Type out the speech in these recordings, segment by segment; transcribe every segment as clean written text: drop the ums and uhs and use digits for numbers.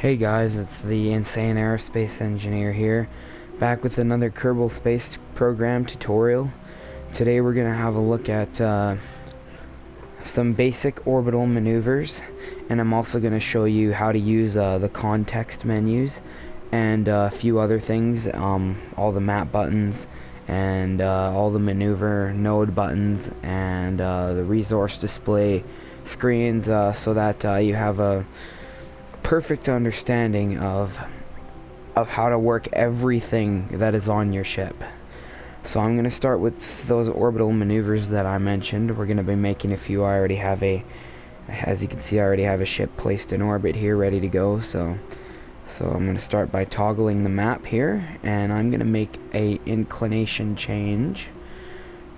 Hey guys, it's the insane aerospace engineer here, back with another Kerbal Space Program tutorial. Today we're going to have a look at some basic orbital maneuvers, and I'm also going to show you how to use the context menus and a few other things, all the map buttons and all the maneuver node buttons and the resource display screens, so that you have a perfect understanding of how to work everything that is on your ship. So I'm going to start with those orbital maneuvers that I mentioned. We're going to be making a few. I already have as you can see, I already have a ship placed in orbit here ready to go. So I'm going to start by toggling the map here, and I'm going to make a inclination change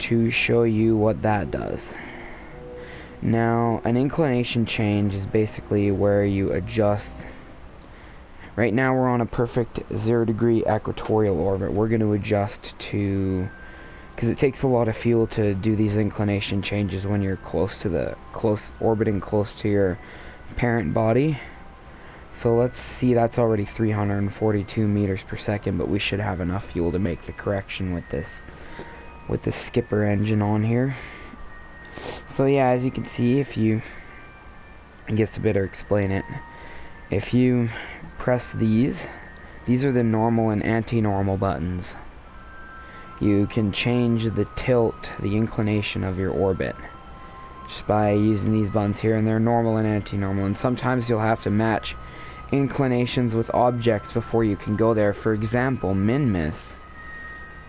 to show you what that does. Now, an inclination change is basically where you adjust. Right now we're on a perfect 0-degree equatorial orbit. We're going to adjust to, because it takes a lot of fuel to do these inclination changes when you're orbiting close to your parent body. So let's see, that's already 342 meters per second, but we should have enough fuel to make the correction with this skipper engine on here. So yeah, as you can see, I guess to better explain it, if you press these are the normal and anti-normal buttons. You can change the tilt, the inclination of your orbit, just by using these buttons here, and they're normal and anti-normal, and sometimes you'll have to match inclinations with objects before you can go there. For example, Minmus,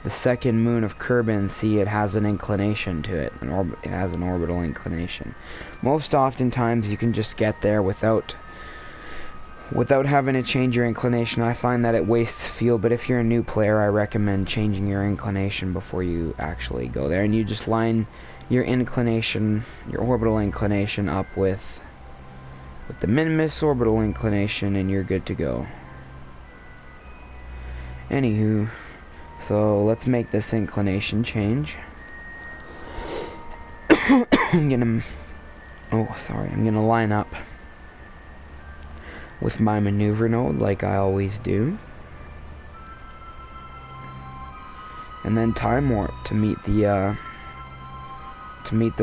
the second moon of Kerbal, see, it has an inclination to it. It has an orbital inclination. Most oftentimes you can just get there without having to change your inclination. I find that it wastes fuel, but if you're a new player, I recommend changing your inclination before you actually go there. And you just line your inclination, your orbital inclination up with the Minmus orbital inclination, and you're good to go. Anywho, so let's make this inclination change. I'm gonna line up with my maneuver node like I always do, and then time warp to meet the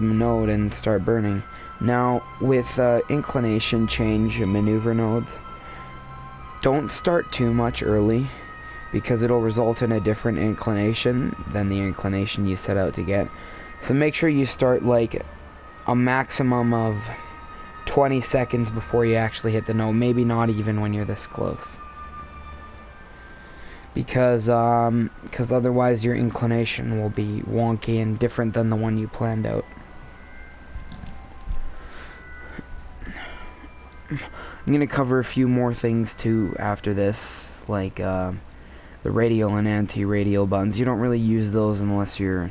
node and start burning. Now with inclination change maneuver nodes, don't start too much early, because it'll result in a different inclination than the inclination you set out to get. So make sure you start like a maximum of 20 seconds before you actually hit the node, maybe not even when you're this close, because otherwise your inclination will be wonky and different than the one you planned out. I'm gonna cover a few more things too after this, like the radial and anti-radial buttons. You don't really use those unless you're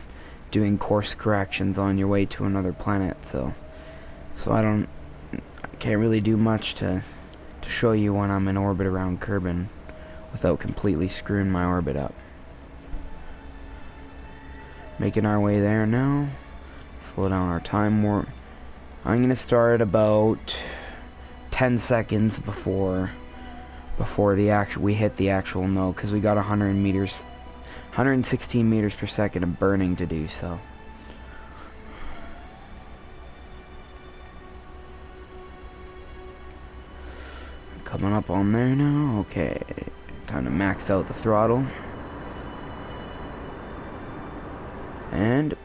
doing course corrections on your way to another planet, so I can't really do much to show you when I'm in orbit around Kerbal without completely screwing my orbit up. Making our way there now. Slow down our time warp. I'm gonna start about 10 seconds before we hit the actual node, because we got 116 meters per second of burning to do. So coming up on there now. Okay, time to max out the throttle, and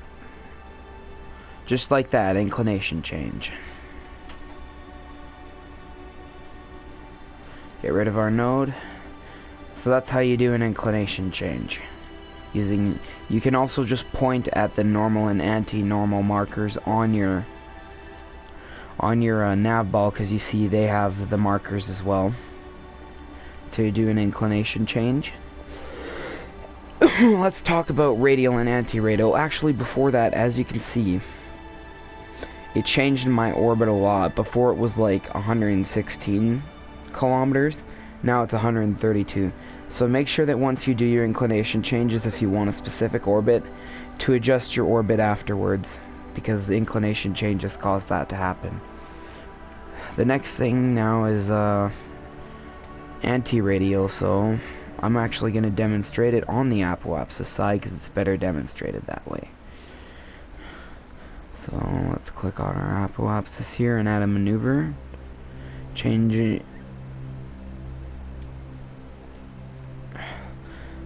just like that, inclination change. Get rid of our node. So that's how you do an inclination change. You can also just point at the normal and anti-normal markers on your nav ball, because you see they have the markers as well to do an inclination change. Let's talk about radial and anti-radial. Actually, before that, as you can see, it changed my orbit a lot. Before it was like 116 kilometers, now it's 132. So make sure that once you do your inclination changes, if you want a specific orbit, to adjust your orbit afterwards, because the inclination changes cause that to happen. The next thing now is anti-radial, so I'm actually going to demonstrate it on the apoapsis side because it's better demonstrated that way. So let's click on our apoapsis here and add a maneuver. Change it.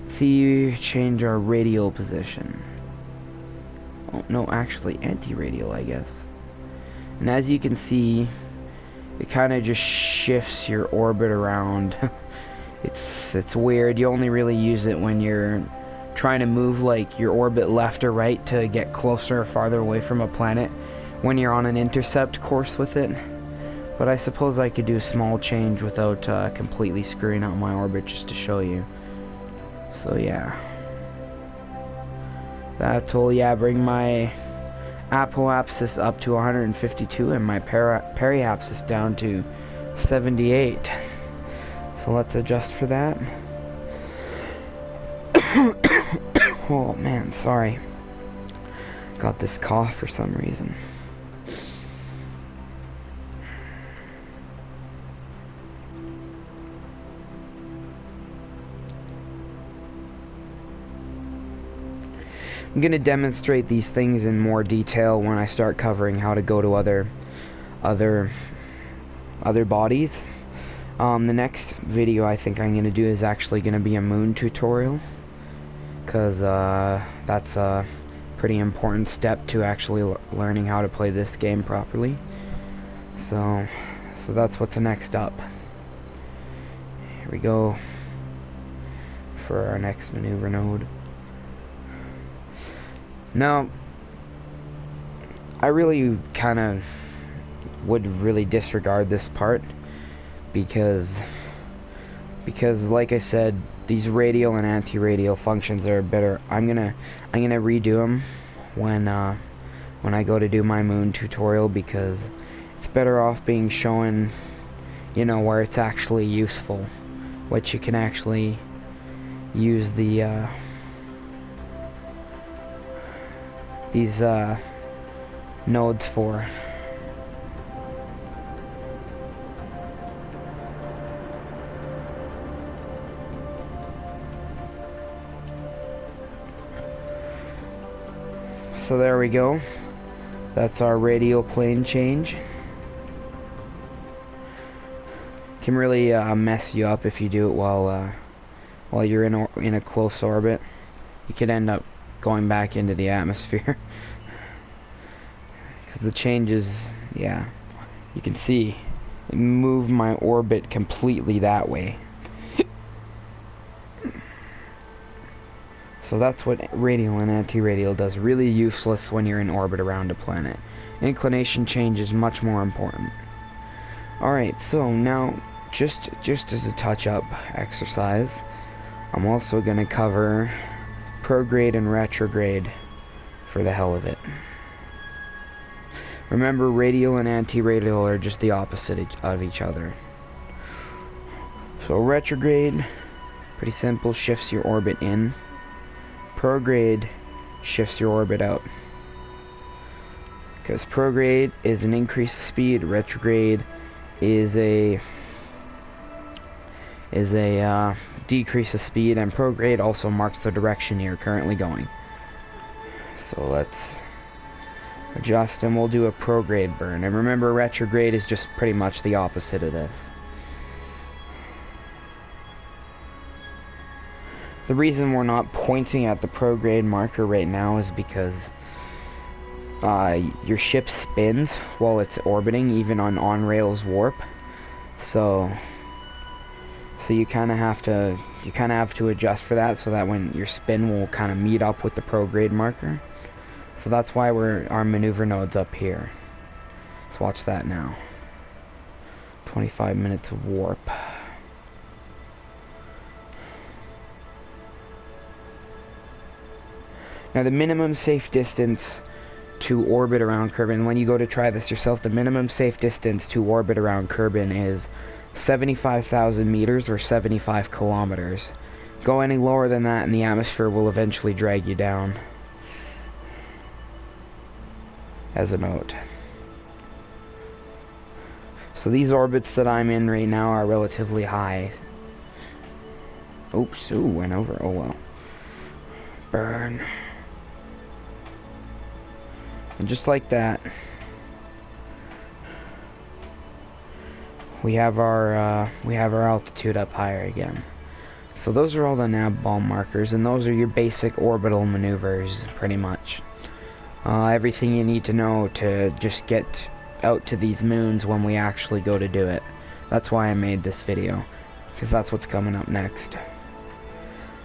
See, change our radial position. Oh no, actually anti-radial, I guess. And as you can see, it kind of just shifts your orbit around. It's weird. You only really use it when you're trying to move like your orbit left or right to get closer or farther away from a planet when you're on an intercept course with it. But I suppose I could do a small change without completely screwing up my orbit just to show you. So yeah, that'll bring my apoapsis up to 152 and my periapsis down to 78. So let's adjust for that. Oh man, sorry. Got this cough for some reason. I'm going to demonstrate these things in more detail when I start covering how to go to other bodies. The next video I think I'm going to do is actually going to be a moon tutorial, because that's a pretty important step to actually learning how to play this game properly. So that's what's next up. Here we go for our next maneuver node. Now, I really kind of would really disregard this part because like I said, these radial and anti-radial functions are better. I'm gonna redo them when I go to do my moon tutorial, because it's better off being shown, you know, where it's actually useful, what you can actually use the these nodes for. So there we go. That's our radial plane change. Can really mess you up if you do it while you're in a close orbit. You could end up going back into the atmosphere. Because the changes, yeah, you can see it moved my orbit completely that way. So that's what radial and anti-radial does. Really useless when you're in orbit around a planet. Inclination change is much more important. Alright, so now just as a touch-up exercise, I'm also going to cover prograde and retrograde for the hell of it. Remember, radial and anti-radial are just the opposite of each other. So retrograde, pretty simple, shifts your orbit in. Prograde shifts your orbit out. Because prograde is an increase of speed, retrograde is a decrease of speed, and prograde also marks the direction you're currently going. So let's adjust and we'll do a prograde burn. And remember, retrograde is just pretty much the opposite of this. The reason we're not pointing at the prograde marker right now is because your ship spins while it's orbiting, even on rails warp. So you kind of have to adjust for that, so that when your spin will kind of meet up with the prograde marker. So that's why our maneuver node's up here. Let's watch that now. 25 minutes of warp. Now the minimum safe distance to orbit around Kerbin, when you go to try this yourself, the minimum safe distance to orbit around Kerbin is 75,000 meters or 75 kilometers. Go any lower than that and the atmosphere will eventually drag you down. As a note. So these orbits that I'm in right now are relatively high. Oops, ooh, went over. Oh well. Burn. And just like that, we have our altitude up higher again. So those are all the nav ball markers, and those are your basic orbital maneuvers, pretty much. Everything you need to know to just get out to these moons when we actually go to do it. That's why I made this video, because that's what's coming up next.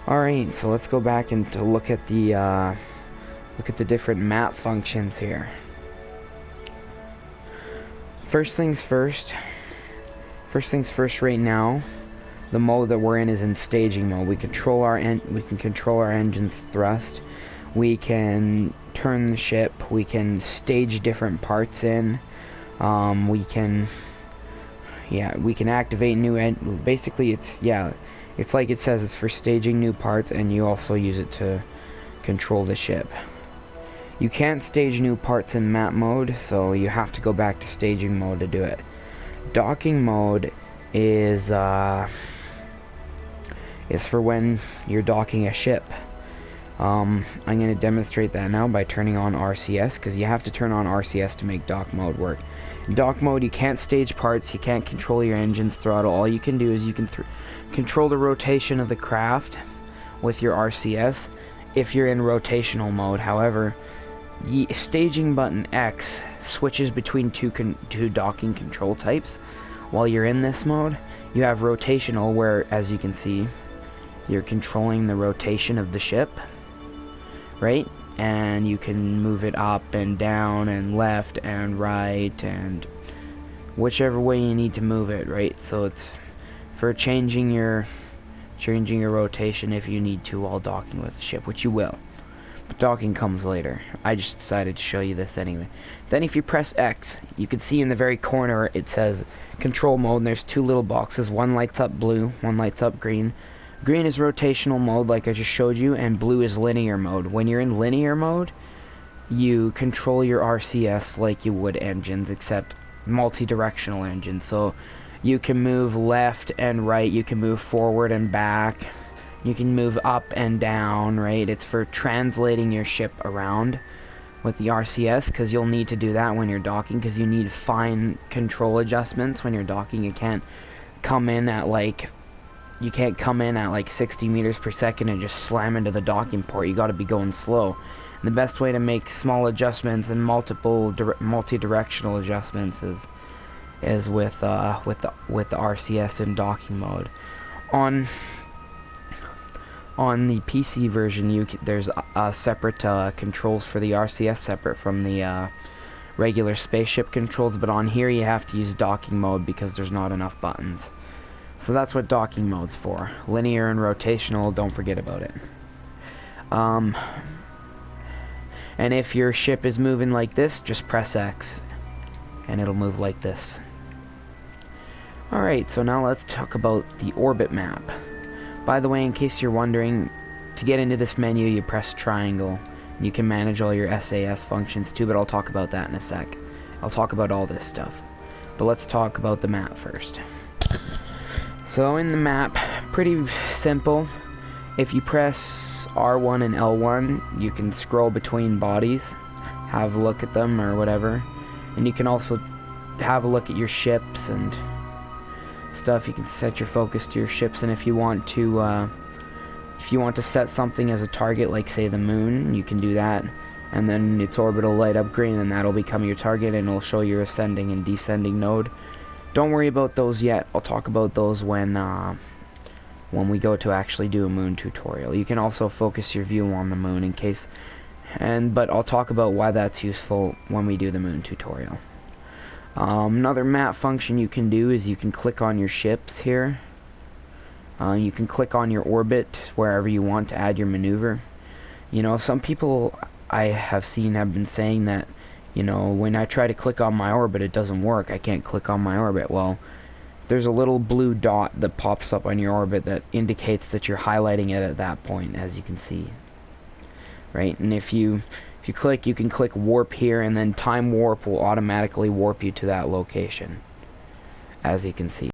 Alright, so let's go back and to look at the different map functions here. First things first right now, the mode that we're in is in staging mode. We can control our engine's thrust. We can turn the ship. We can stage different parts in. We can activate new basically it's like it says, it's for staging new parts, and you also use it to control the ship. You can't stage new parts in map mode, so you have to go back to staging mode to do it. Docking mode is for when you're docking a ship. I'm going to demonstrate that now by turning on RCS, because you have to turn on RCS to make dock mode work. In dock mode, you can't stage parts, you can't control your engine's throttle. All you can do is you can control the rotation of the craft with your RCS if you're in rotational mode. However, the staging button X switches between two docking control types. While you're in this mode, you have rotational, where, as you can see, you're controlling the rotation of the ship, right? And you can move it up and down and left and right and whichever way you need to move it, right? So it's for changing your rotation if you need to while docking with the ship, which you will. But docking comes later. I just decided to show you this anyway. Then if you press X, you can see in the very corner it says control mode, and there's two little boxes. One lights up blue, one lights up green. Green is rotational mode, like I just showed you, and blue is linear mode. When you're in linear mode, you control your RCS like you would engines, except multi-directional engines. So you can move left and right, you can move forward and back, you can move up and down, right? It's for translating your ship around with the RCS, because you'll need to do that when you're docking, because you need fine control adjustments when you're docking. You can't come in at like 60 meters per second and just slam into the docking port. You got to be going slow. And the best way to make small adjustments and multi-directional adjustments is with the RCS in docking mode. On the PC version, there's separate controls for the RCS, separate from the regular spaceship controls. But on here, you have to use docking mode because there's not enough buttons. So that's what docking mode's for. Linear and rotational, don't forget about it. And if your ship is moving like this, just press X, and it'll move like this. Alright, so now let's talk about the orbit map. By the way, in case you're wondering, to get into this menu, you press triangle. You can manage all your SAS functions too, but I'll talk about that in a sec. I'll talk about all this stuff. But let's talk about the map first. So in the map, pretty simple. If you press R1 and L1, you can scroll between bodies, have a look at them or whatever. And you can also have a look at your ships and stuff. You can set your focus to your ships, and if you want to set something as a target, like say the moon, you can do that. And then its orbital light up green, and that'll become your target, and it'll show your ascending and descending node. Don't worry about those yet. I'll talk about those when we go to actually do a moon tutorial. You can also focus your view on the moon in case, but I'll talk about why that's useful when we do the moon tutorial. Another map function you can do is you can click on your ships here. You can click on your orbit wherever you want to add your maneuver. You know, some people I have seen have been saying that, you know, when I try to click on my orbit, it doesn't work. I can't click on my orbit. Well, there's a little blue dot that pops up on your orbit that indicates that you're highlighting it at that point, as you can see. Right? And if you click, you can click warp here, and then time warp will automatically warp you to that location, as you can see.